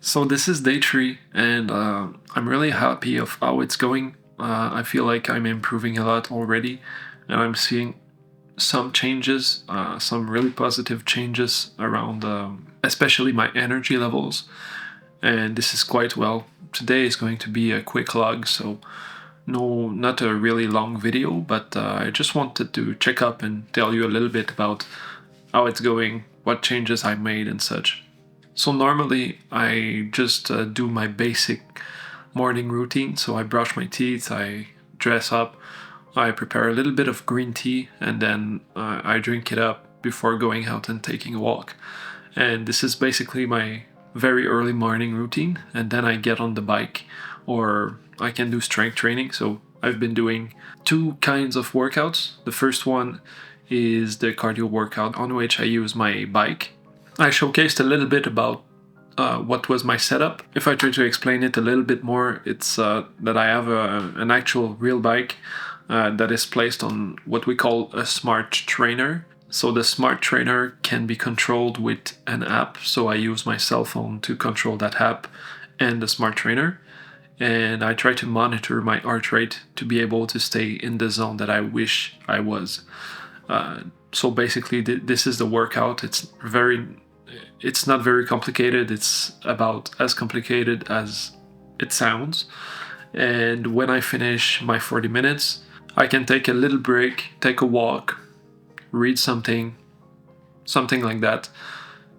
So this is day three, and I'm really happy of how it's going. I feel like I'm improving a lot already, and I'm seeing some changes, some really positive changes around, especially my energy levels. And this is quite well. Today is going to be a quick log, so no, not a really long video, but I just wanted to check up and tell you a little bit about how it's going, what changes I made, and such. So normally I just do my basic morning routine. So I brush my teeth, I dress up, I prepare a little bit of green tea, and then I drink it up before going out and taking a walk. And this is basically my very early morning routine. And then I get on the bike, or I can do strength training. So I've been doing two kinds of workouts. The first one is the cardio workout on which I use my bike. I showcased a little bit about what was my setup. If I try to explain it a little bit more, it's that I have an actual real bike that is placed on what we call a smart trainer. So the smart trainer can be controlled with an app. So I use my cell phone to control that app and the smart trainer. And I try to monitor my heart rate to be able to stay in the zone that I wish I was. So basically, this is the workout. It's not very complicated. It's about as complicated as it sounds. And when I finish my 40 minutes, I can take a little break, take a walk, read something like that,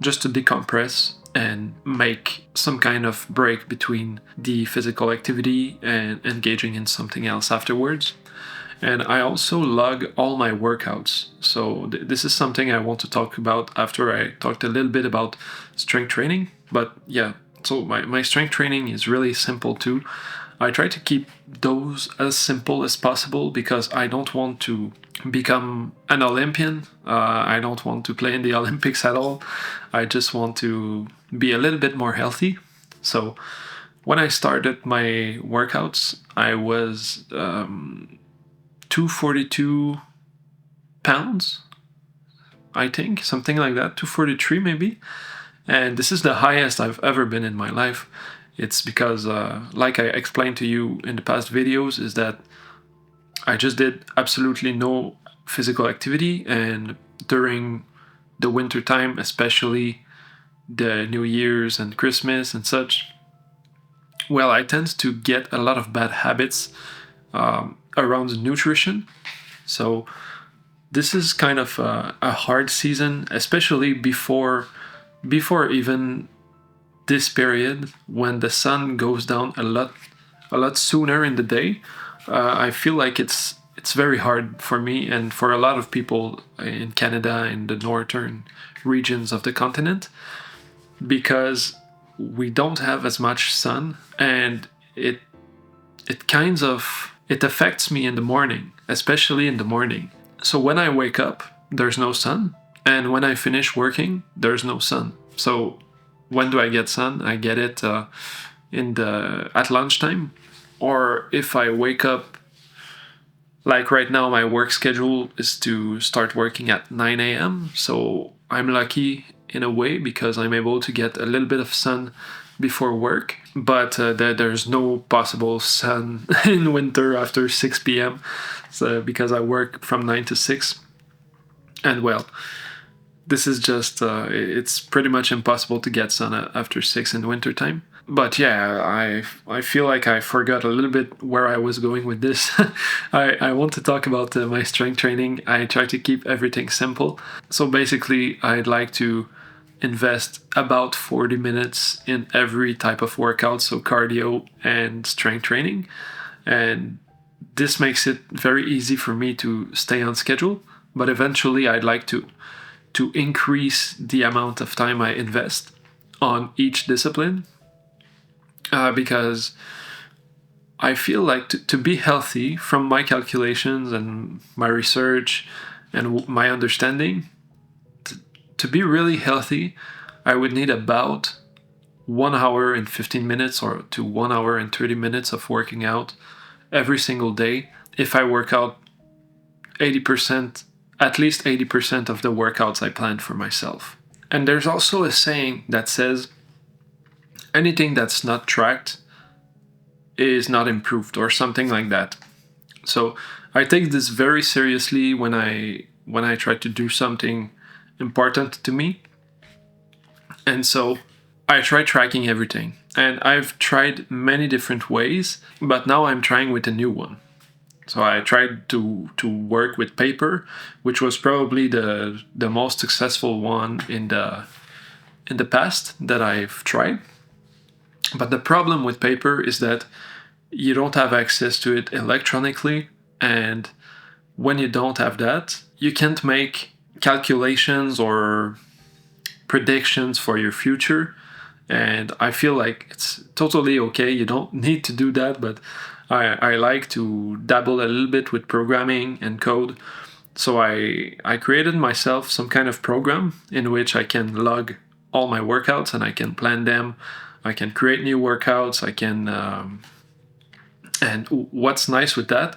just to decompress and make some kind of break between the physical activity and engaging in something else afterwards. And I also log all my workouts. So this is something I want to talk about after I talked a little bit about strength training. But yeah, so my strength training is really simple too. I try to keep those as simple as possible because I don't want to become an Olympian. I don't want to play in the Olympics at all. I just want to be a little bit more healthy. So when I started my workouts, I was 242 pounds, I think, something like that, 243 maybe. And this is the highest I've ever been in my life. It's because, like I explained to you in the past videos, is that I just did absolutely no physical activity. And during the winter time, especially the New Year's and Christmas and such, well, I tend to get a lot of bad habits around nutrition. So this is kind of a hard season, especially before even this period when the sun goes down a lot sooner in the day. I feel like it's very hard for me and for a lot of people in Canada, in the northern regions of the continent, because we don't have as much sun, and it affects me in the morning, especially in the morning. So when I wake up, there's no sun, and when I finish working, there's no sun. So when do I get sun? I get it at lunchtime, or if I wake up. Like right now, my work schedule is to start working at 9 a.m. So I'm lucky in a way because I'm able to get a little bit of sun before work. But there's no possible sun in winter after 6 p.m. So because I work from 9 to 6. And well, this is just, it's pretty much impossible to get sun after 6 in winter time. But yeah, I feel like I forgot a little bit where I was going with this. I want to talk about my strength training. I try to keep everything simple. So basically, I'd like to invest about 40 minutes in every type of workout, so cardio and strength training. And this makes it very easy for me to stay on schedule. But eventually, I'd like to increase the amount of time I invest on each discipline. Because I feel like to be healthy, from my calculations and my research and my understanding, to be really healthy, I would need about 1 hour and 15 minutes or to 1 hour and 30 minutes of working out every single day if I work out 80%, at least 80% of the workouts I planned for myself. And there's also a saying that says, anything that's not tracked is not improved or something like that. So I take this very seriously when I try to do something important to me. And so I try tracking everything. And I've tried many different ways, but now I'm trying with a new one. So I tried to work with paper, which was probably the most successful one in the past that I've tried. But the problem with paper is that you don't have access to it electronically, and when you don't have that, you can't make calculations or predictions for your future. And I feel like it's totally okay. You don't need to do that, but I like to dabble a little bit with programming and code. So I created myself some kind of program in which I can log all my workouts and I can plan them. I can create new workouts. I can, and what's nice with that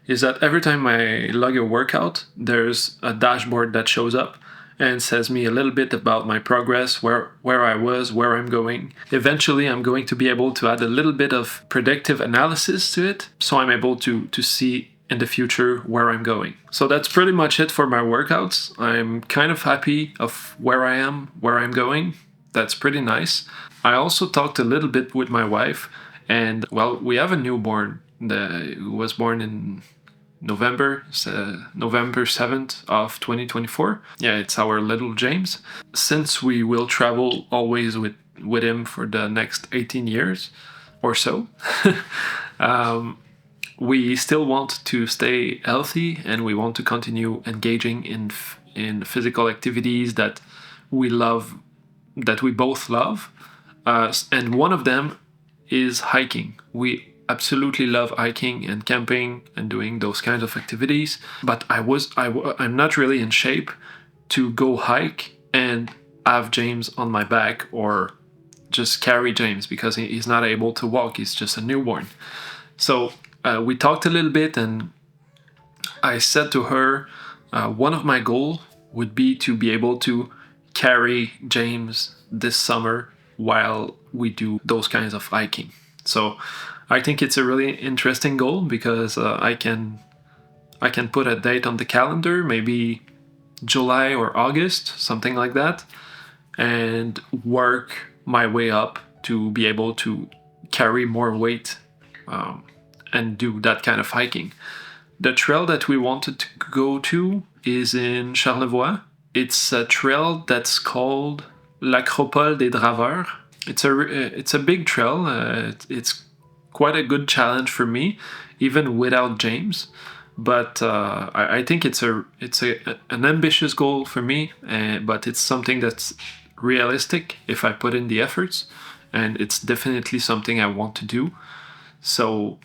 is that every time I log a workout, there's a dashboard that shows up and says me a little bit about my progress, where I was, where I'm going. Eventually, I'm going to be able to add a little bit of predictive analysis to it, so I'm able to see in the future where I'm going. So that's pretty much it for my workouts. I'm kind of happy of where I am, where I'm going. That's pretty nice. I also talked a little bit with my wife, and well, we have a newborn who was born in November 7th of 2024. Yeah, it's our little James. Since we will travel always with him for the next 18 years or so, we still want to stay healthy and we want to continue engaging in physical activities that we love, that we both love. And one of them is hiking. We absolutely love hiking and camping and doing those kinds of activities, but I'm not really in shape to go hike and have James on my back or just carry James because he's not able to walk. He's just a newborn. So we talked a little bit, and I said to her, one of my goals would be to be able to carry James this summer while we do those kinds of hiking. So I think it's a really interesting goal because I can put a date on the calendar, maybe July or August, something like that, and work my way up to be able to carry more weight and do that kind of hiking. The trail that we wanted to go to is in Charlevoix. It's a trail that's called l'Acropole des Draveurs. It's a big trail. It's quite a good challenge for me, even without James. But I think it's an ambitious goal for me, but it's something that's realistic if I put in the efforts, and it's definitely something I want to do. So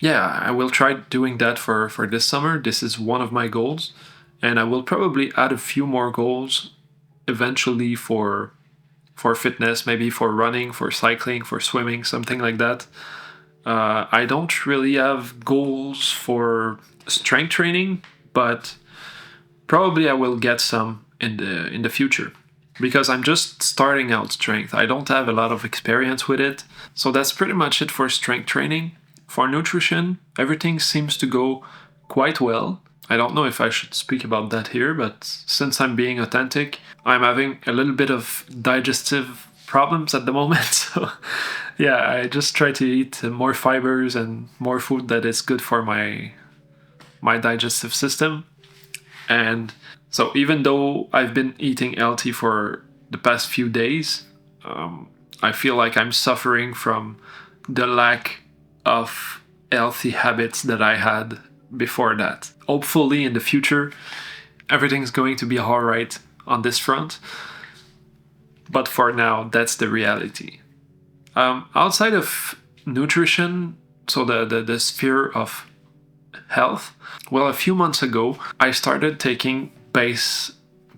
yeah, I will try doing that for this summer. This is one of my goals, and I will probably add a few more goals eventually for fitness, maybe for running, for cycling, for swimming, something like that. I don't really have goals for strength training, but probably I will get some in the future because I'm just starting out strength. I don't have a lot of experience with it. So that's pretty much it for strength training. For nutrition, everything seems to go quite well. I don't know if I should speak about that here, but since I'm being authentic, I'm having a little bit of digestive problems at the moment. So yeah, I just try to eat more fibers and more food that is good for my digestive system. And so even though I've been eating healthy for the past few days, I feel like I'm suffering from the lack of healthy habits that I had before that. Hopefully in the future everything's going to be all right on this front, but for now that's the reality. Outside of nutrition, so the sphere of health, well, a few months ago I started taking bass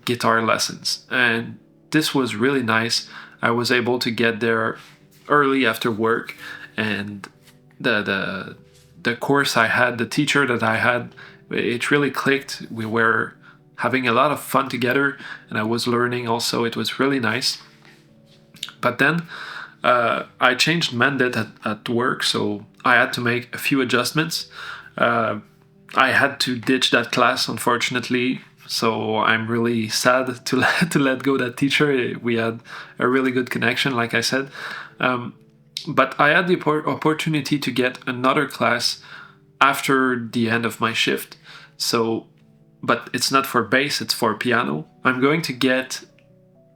guitar lessons, and this was really nice. I was able to get there early after work, and the course I had, the teacher that I had, it really clicked. We were having a lot of fun together, and I was learning also. It was really nice. But then I changed mandate at work, so I had to make a few adjustments. I had to ditch that class, unfortunately, so I'm really sad to let go that teacher. We had a really good connection, like I said. But I had the opportunity to get another class after the end of my shift. So, but it's not for bass, it's for piano. I'm going to get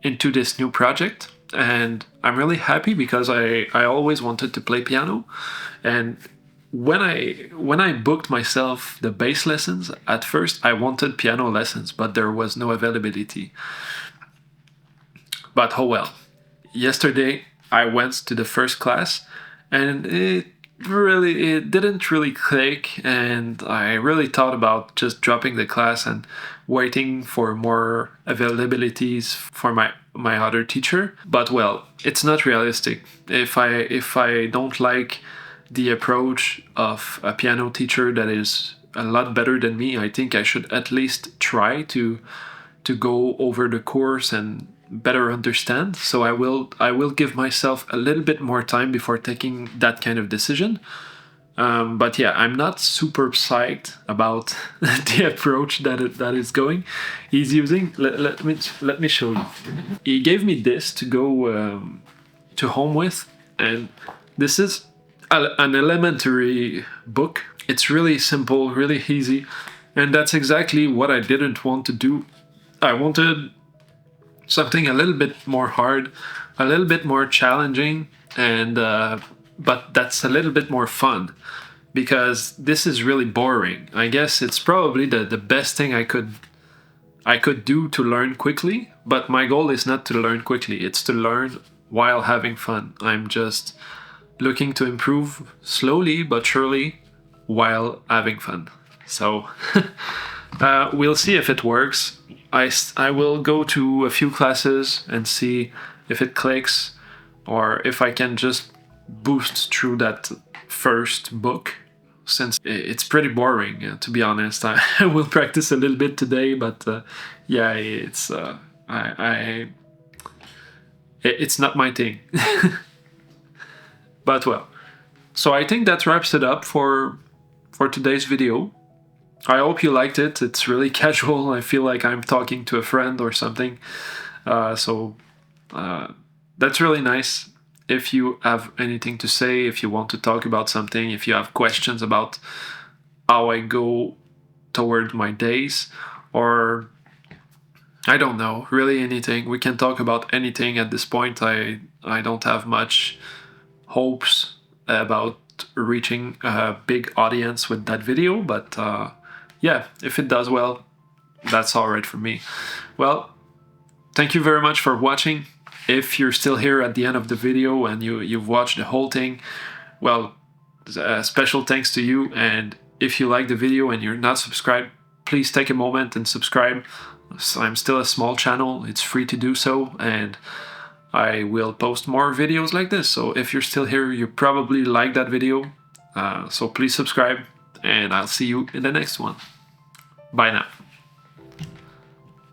into this new project, and I'm really happy because I always wanted to play piano. And when I booked myself the bass lessons, at first I wanted piano lessons, but there was no availability. But oh well. Yesterday I went to the first class, and it didn't really click, and I really thought about just dropping the class and waiting for more availabilities for my other teacher. But well, it's not realistic. If I don't like the approach of a piano teacher that is a lot better than me, I think I should at least try to go over the course and better understand. So I will give myself a little bit more time before taking that kind of decision. But yeah, I'm not super psyched about the approach that is he's using. Let me show you. He gave me this to go to home with, and this is an elementary book. It's really simple, really easy, and that's exactly what I didn't want to do. I wanted something a little bit more hard, a little bit more challenging, and but that's a little bit more fun, because this is really boring. I guess it's probably the best thing I could do to learn quickly, but my goal is not to learn quickly, it's to learn while having fun. I'm just looking to improve slowly but surely while having fun. So we'll see if it works. I will go to a few classes and see if it clicks, or if I can just boost through that first book, since it's pretty boring, to be honest. I will practice a little bit today, but yeah, it's it's not my thing. But well, so I think that wraps it up for today's video. I hope you liked it. It's really casual. I feel like I'm talking to a friend or something. So that's really nice. If you have anything to say, if you want to talk about something, if you have questions about how I go toward my days, or I don't know, really anything. We can talk about anything at this point. I don't have much hopes about reaching a big audience with that video, but yeah, if it does well, that's all right for me. Well, thank you very much for watching. If you're still here at the end of the video and you've watched the whole thing, well, special thanks to you. And if you like the video and you're not subscribed, please take a moment and subscribe. So I'm still a small channel, it's free to do so, and I will post more videos like this. So if you're still here, you probably like that video. So please subscribe, and I'll see you in the next one. Bye now.